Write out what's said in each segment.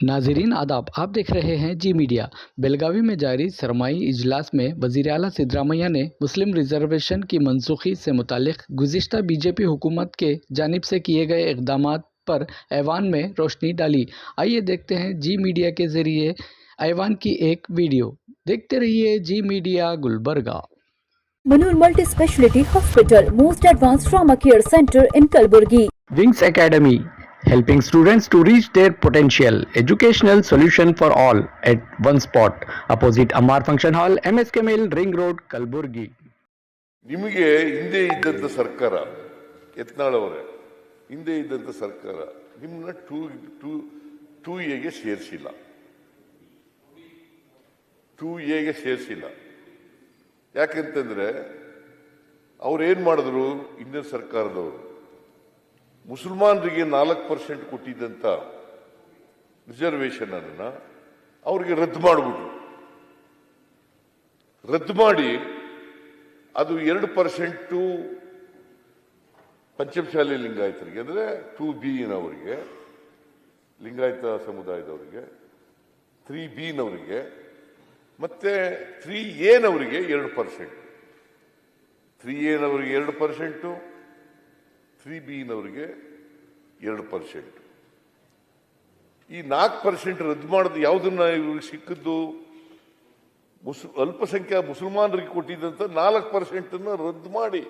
नाजरीन आदाब, आप देख रहे हैं जी मीडिया। बेलगावी में जारी सरमाई इजलास में वज़ीर आला सिद्धरामैया ने मुस्लिम रिजर्वेशन की मनसूखी से मुतालिक गुज़िश्ता बीजेपी हुकूमत के जानिब से किए गए इक़दामात पर ऐवान में रोशनी डाली। आइए देखते हैं जी मीडिया के ज़रिए ऐवान की एक वीडियो। देखते रहिए Zee media Gulbarga. Manur Multi-Speciality Hospital, most advanced trauma care center in Kalburgi. Wings Academy, helping students to reach their potential. Educational solution for all at one spot. Opposite Amar Function Hall, MSK Mill, Ring Road, Kalburgi. ನಿಮಗೆ ಹಿಂದೆ ಇದ್ದಂಥ ಸರ್ಕಾರ ಯತ್ನಾಳ್ ಅವರೇ, ಹಿಂದೆ ಇದ್ದಂಥ ಸರ್ಕಾರ ನಿಮ್ಮನ್ನ two ಎಗೆ ಸೇರಿಸಿಲ್ಲ. ಯಾಕೆಂತಂದ್ರೆ ಅವ್ರೇನ್ ಮಾಡಿದ್ರು, ಹಿಂದಿನ ಸರ್ಕಾರದವರು ಮುಸಲ್ಮಾನರಿಗೆ 4% ಕೊಟ್ಟಿದ್ದಂತ ರಿಸರ್ವೇಶನ್ ಅನ್ನ ಅವ್ರಿಗೆ ರದ್ದು ಮಾಡಿ ಅದು 2% ಪಂಚಮಶಾಲಿ ಲಿಂಗಾಯತರಿಗೆ, ಅಂದ್ರೆ 2B ಲಿಂಗಾಯತ ಸಮುದಾಯದವರಿಗೆ, 3B ಮತ್ತೆ 3A 2%, 3A 2%, 3B 2%. ಈ 4% ರದ್ದು ಮಾಡೋದು ಯಾವುದನ್ನ ಇವ್ರಿಗೆ ಸಿಕ್ಕಿದ್ದು? ಅಲ್ಪಸಂಖ್ಯಾತ ಮುಸಲ್ಮಾನರಿಗೆ ಕೊಟ್ಟಿದ್ದಂತ 4% ರದ್ದು ಮಾಡಿ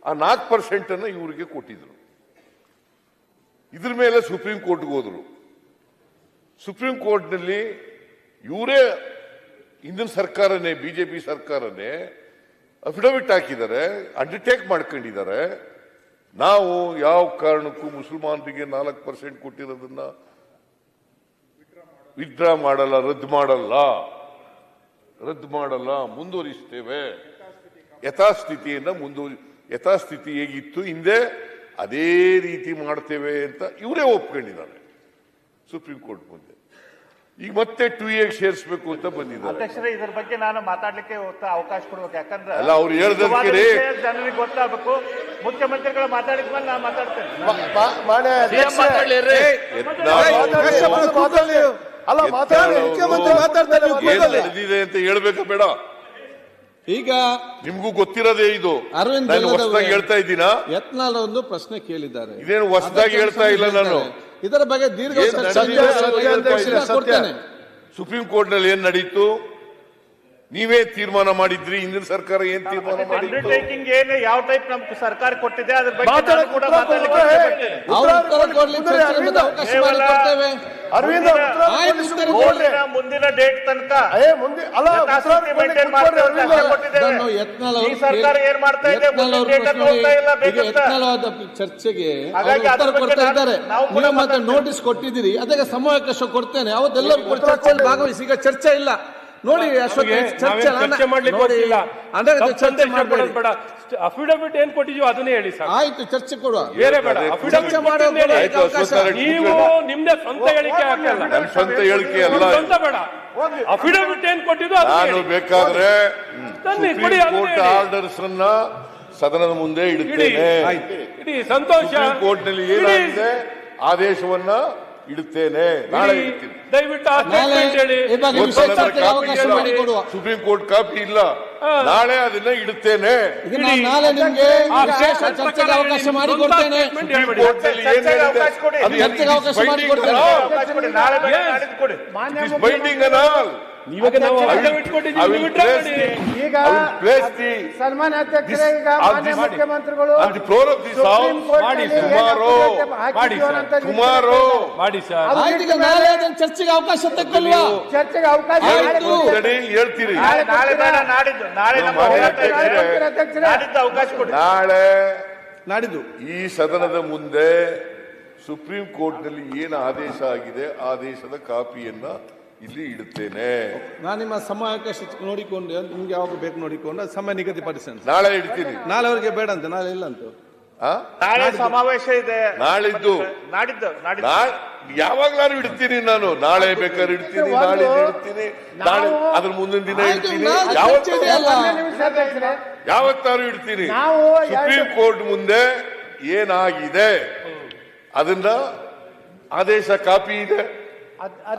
ಆ 4% ಇವರಿಗೆ ಕೊಟ್ಟಿದ್ರು. ಇದ್ರ ಮೇಲೆ ಸುಪ್ರೀಂ ಕೋರ್ಟ್ಗೆ ಹೋದ್ರು. ಸುಪ್ರೀಂ ಕೋರ್ಟ್ನಲ್ಲಿ ಇವರೇ ಹಿಂದಿನ ಸರ್ಕಾರನೇ, ಬಿಜೆಪಿ ಸರ್ಕಾರನೇ ಅಫಿಡವಿಟ್ ಹಾಕಿದ್ದಾರೆ, ಅಂಡರ್ಟೇಕ್ ಮಾಡ್ಕೊಂಡಿದ್ದಾರೆ. ನಾವು ಯಾವ ಕಾರಣಕ್ಕೂ ಮುಸಲ್ಮಾನರಿಗೆ 4% ಕೊಟ್ಟಿರೋದನ್ನ ವಿತ್ಡ್ರಾ ಮಾಡಲ್ಲ, ರದ್ದು ಮಾಡಲ್ಲ, ಮುಂದುವರಿಸ್ತೇವೆ. ಯಥಾಸ್ಥಿತಿ ಹೇಗಿತ್ತು ಹಿಂದೆ ಅದೇ ರೀತಿ ಮಾಡ್ತೇವೆ ಅಂತ ಇವರೇ ಒಪ್ಕೊಂಡಿದ್ದಾರೆ ಸುಪ್ರೀಂ ಕೋರ್ಟ್ ಮುಂದೆ. ಈಗ ಮತ್ತೆ 2A ಸೇರಿಸಬೇಕು ಅಂತ ಬಂದಿದ್ದಾರೆ. ಅಧ್ಯಕ್ಷರೇ, ಇದರ ಬಗ್ಗೆ ನಾನು ಮಾತಾಡ್ಲಿಕ್ಕೆ ಅವಕಾಶ ಕೊಡ್ಬೇಕು. ಯಾಕಂದ್ರೆ ಅಲ್ಲ, ಅವ್ರು ಹೇಳ್ದಕ್ಕೆ ಜನರಿಗೆ ಗೊತ್ತಾಗಬೇಕು. ಮುಖ್ಯಮಂತ್ರಿಗಳು ಮಾತಾಡಿದ್ಮೇಲೆ ನಾನು ಮಾತಾಡ್ತೇನೆ. ಏನ್ ನಡೆದಿದೆ ಅಂತ ಹೇಳ್ಬೇಕಾ ಬೇಡ? ಈಗ ನಿಮ್ಗೂ ಗೊತ್ತಿರೋದೇ ಇದು. ಅರವಿಂದ್ ಹೊಸದಾಗಿ ಹೇಳ್ತಾ ಇದ್ದೀನಾ? ಯತ್ನಾಳ್ ಒಂದು ಪ್ರಶ್ನೆ ಕೇಳಿದ್ದಾರೆ. ಇದೇನು ಹೊಸದಾಗಿ ಹೇಳ್ತಾ ಇಲ್ಲ ನಾನು. ಇದರ ಬಗ್ಗೆ ದೀರ್ಘ ಸುಪ್ರೀಂ ಕೋರ್ಟ್ ನಲ್ಲಿ ಏನ್ ನಡೀತು ನೀವೇ ತೀರ್ಮಾನ ಮಾಡಿದ್ರಿ. ಹಿಂದಿನ ಸರ್ಕಾರ ಏನ್ ತೀರ್ಮಾನ ಮಾಡಿತ್ತು? ಅಂಡರ್ಟೇಕಿಂಗ್ ಏನು ಯಾವ ಟೈಪ್ ನಮ್ಗೆ ಸರ್ಕಾರ ಕೊಟ್ಟಿದೆ ಅದ್ರ ಬಗ್ಗೆ ಕೂಡ ಮಾತಾಡಲಿಕ್ಕೆ ಮುಂದಿನ ಡೇಟ್ ತನಕ ಈ ಸರ್ಕಾರ ಏನ್ ಮಾಡ್ತಾ ಇದೆ, ಚರ್ಚೆಗೆ ಕೊಡ್ತಾ ಇದ್ದಾರೆ. ನೀವು ಮತ್ತೆ ನೋಟಿಸ್ ಕೊಟ್ಟಿದ್ದೀರಿ, ಅದಕ್ಕೆ ಸಮಯಾವಕಾಶ ಕೊಡ್ತೇನೆ. ಅವತ್ತೆಲ್ಲರೂ ಚರ್ಚೆಯಲ್ಲಿ ಭಾಗವಹಿಸಿ. ಈಗ ಚರ್ಚೆ ಇಲ್ಲ ನೋಡಿ, ಚರ್ಚೆ ಮಾಡ್ಲಿಕ್ಕೆ ಅಫಿಡವಿಟ್ ಏನ್ ಕೊಟ್ಟಿದ್ಯೋ ಅದನ್ನೇ ಹೇಳಿ ಸರ್. ಆಯ್ತು, ಚರ್ಚೆ ಕೊಡುವ, ಬೇರೆ ಬೇಡ. ಅಫಿಡವಿಟ್ ನೀವು ನಿಮ್ದೇ ಸ್ವಂತ ಹೇಳಿಕೆ ಹಾಕಲ್ಲ, ಸ್ವಂತ ಹೇಳಿಕೆ ಅಲ್ಲ, ಸ್ವಂತ ಬೇಡ. ಅಫಿಡವಿಟ್ ಏನ್ ಕೊಟ್ಟಿದ್ದು ನಾನು ಬೇಕಾದ್ರೆ ಕೋರ್ಟ್ ಆರ್ಡರ್ಸ್ ಅನ್ನ ಸದನದ ಮುಂದೆ ಇಡುತ್ತೇನೆ. ಇಡೀ ಸಂತೋಷ. ಕೋರ್ಟ್ ನಲ್ಲಿ ಏನಾಗಿದೆ ಆದೇಶವನ್ನ ಇಡುತ್ತೇನೆ, ನಾಳೆ ಇಡ್ತೀನಿ. ದಯವಿಟ್ಟು ಸುಪ್ರೀಂ ಕೋರ್ಟ್ ಕಾಪಿ ಇಲ್ಲ, ನಾಳೆ ಅದನ್ನ ಇಡುತ್ತೇನೆ. ಬೈಂಡಿಂಗ್ ಇವಾಗ ನಾವು ಸನ್ಮಾನ್ಯ ಅಧ್ಯಕ್ಷರೇ, ಈಗ ಮಾನ್ಯ ಮುಖ್ಯಮಂತ್ರಿಗಳು ಚರ್ಚೆಗೆ ಅವಕಾಶ ತಗೊಳ್ಳುವ, ಚರ್ಚೆಗೆ ಅವಕಾಶ ಹೇಳ್ತೀರಿ. ನಾಡಿದ್ದು ಈ ಸದನದ ಮುಂದೆ ಸುಪ್ರೀಂ ಕೋರ್ಟ್ ನಲ್ಲಿ ಏನು ಆದೇಶ ಆಗಿದೆ ಆದೇಶದ ಕಾಪಿಯನ್ನ ಇಲ್ಲಿ ಇಡುತ್ತೇನೆ. ನಾನು ನಿಮ್ಮ ಸಮಯಾವಕಾಶ ನೋಡಿಕೊಂಡು ನಿಮ್ಗೆ ಯಾವಾಗ ಬೇಕು ನೋಡಿಕೊಂಡು ಸಮಯ ನಿಗದಿಪಡಿಸಿ ನಾಳೆ ಇಡ್ತೀನಿ. ನಾಳೆ ಅವರಿಗೆ ಬೇಡ ಅಂತ, ನಾಳೆ ಇಲ್ಲ ಅಂತ. ನಾಳೆ ಸಮಾವೇಶ ಇದೆ, ನಾಳಿದ್ದು ಯಾವಾಗ್ಲಾರು ಇಡ್ತೀನಿ ನಾನು. ನಾಳೆ ಬೇಕಾದ್ರೆ ಇಡ್ತೀನಿ, ನಾಳೆ ಇಡ್ತೀನಿ, ನಾಳೆ ಅದ್ರ ಮುಂದಿನ ದಿನ ಇಡ್ತೀನಿ, ಯಾವತ್ತಾರು ಇಡ್ತೀನಿ. ಸುಪ್ರೀಂ ಕೋರ್ಟ್ ಮುಂದೆ ಏನಾಗಿದೆ ಅದನ್ನ ಆದೇಶ ಕಾಪಿ ಇದೆ,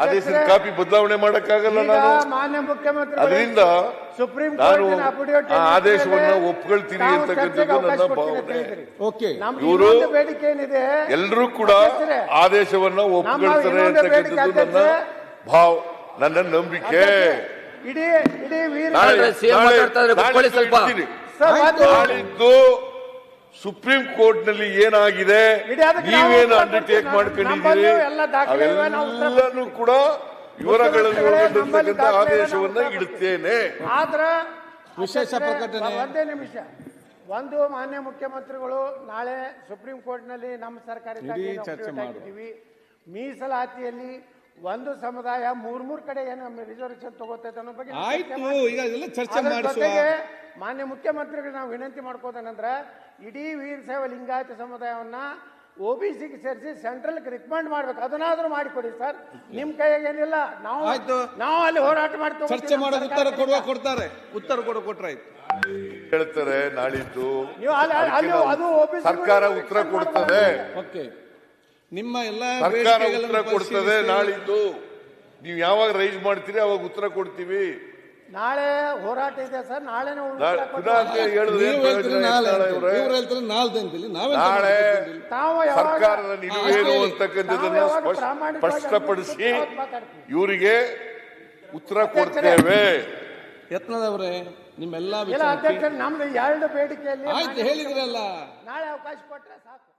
ಆದೇಶದ ಕಾಪಿ ಬದಲಾವಣೆ ಮಾಡಕ್ಕಾಗಲ್ಲ ಈಗ ನಾನು. ಮಾನ್ಯ ಮುಖ್ಯಮಂತ್ರಿ ಅದರಿಂದ ಸುಪ್ರೀಂ ನಾನು ಕೋರ್ಟಿನ ಅಫಿಡವಿಟ್ ಆ ಆದೇಶವನ್ನ ಒಪ್ಕೊಳ್ತೀನಿ ಅಂತಕ್ಕಂಥದ್ದು ನನ್ನ ಭಾವನೆ. ಓಕೆ, ಇವರು ಬೇಡಿಕೆ ಏನಿದೆ ಎಲ್ಲರೂ ಕೂಡ ಆದೇಶವನ್ನ ಒಪ್ಕೊಳ್ತಾರೆ ಅಂತಕ್ಕಂಥದ್ದು ನನ್ನ ನಂಬಿಕೆ. ಇಡೀ ವೀರ ನಾಳಿದ್ದು ಸುಪ್ರೀಂ ಕೋರ್ಟ್ ನಲ್ಲಿ ಏನಾಗಿದೆ, ನೀವೇನು ಅಂಡರ್ಟೇಕ್ ಮಾಡ್ಕೊಂಡಿದ್ದೀರಿ, ಅವೆಲ್ಲನೂ ಕೂಡ ವಿವರಗಳನ್ನು ಒಳಗೊಂಡಿರ್ತಕ್ಕಂಥ ಆದೇಶವನ್ನ ಇಡುತ್ತೇನೆ. ಆದ್ರ ವಿಶೇಷ ಪ್ರಕಟಣೆ. ಒಂದೇ ನಿಮಿಷ. ಒಂದು, ಮಾನ್ಯ ಮುಖ್ಯಮಂತ್ರಿಗಳು ನಾಳೆ ಸುಪ್ರೀಂ ಕೋರ್ಟ್ ನಲ್ಲಿ ನಮ್ಮ ಸರ್ಕಾರಕ್ಕಾಗಿ ಹಾಕಿದ್ದೀವಿ. ಮೀಸಲಾತಿಯಲ್ಲಿ ಒಂದು ಸಮುದಾಯ ಮೂರ್ ಕಡೆ ಏನು ರಿಸರ್ವೇಶನ್ ತಗೋತೈತೆ ಅನ್ನೋ ಬಗ್ಗೆ ಆಯ್ತು, ಈಗ ಇದೆಲ್ಲ ಚರ್ಚೆ ಮಾಡಿಸುವ. ಮಾನ್ಯ ಮುಖ್ಯಮಂತ್ರಿಗಳು ನಾವು ವಿನಂತಿ ಮಾಡ್ಕೋದೇನಂದ್ರೆ ಇಡೀ ವೀರಶೈವ ಲಿಂಗಾಯತ ಸಮುದಾಯವನ್ನ OBCಗೆ ಸೇರಿಸಿ ಸೆಂಟ್ರಲ್ ರಿಕಮೆಂಡ್ ಮಾಡ್ಬೇಕು. ಅದನ್ನಾದ್ರೂ ಮಾಡಿಕೊಡಿ ಸರ್, ನಿಮ್ ಕೈಯಾಗ ಏನಿಲ್ಲ. ನಾವು ಅಲ್ಲಿ ಹೋರಾಟ ಮಾಡ್ತೀವಿ. ಚರ್ಚೆ ಮಾಡೋದು ಕೊಡ್ತಾರೆ, ಉತ್ತರ ಕೊಟ್ರಾಯ್ತು ಹೇಳ್ತಾರೆ. ನಾಳಿದ್ದು ಅದು ಸರ್ಕಾರ ಉತ್ತರ ಕೊಡ್ತದೆ. ಓಕೆ, ನಿಮ್ಮ ಎಲ್ಲ ಸರ್ಕಾರ ಉತ್ತರ ಕೊಡ್ತದೆ. ನಾಳಿದ್ದು ನೀವು ಯಾವಾಗ ರೈಸ್ ಮಾಡ್ತೀರಿ ಅವಾಗ ಉತ್ತರ ಕೊಡ್ತೀವಿ. ನಾಳೆ ಹೋರಾಟ ಇದೆ ಸರ್, ನಾಳೆ ನಾಳೆ ಸರ್ಕಾರದ ನಿಲುವೇನು ಅಂತಕ್ಕಂಥದ್ದನ್ನ ಸ್ಪಷ್ಟಪಡಿಸಿ ಇವರಿಗೆ ಉತ್ತರ ಕೊಡ್ತೇವೆ. ಯತ್ನದವರೇ, ನಿಮ್ಮೆಲ್ಲ ಅಧ್ಯಕ್ಷ ನಮ್ದು 2 ಬೇಡಿಕೆಯಲ್ಲಿ ಆಯ್ತು ಹೇಳಿದ್ರಲ್ಲ, ನಾಳೆ ಅವಕಾಶ ಕೊಟ್ರೆ ಸಾಕು.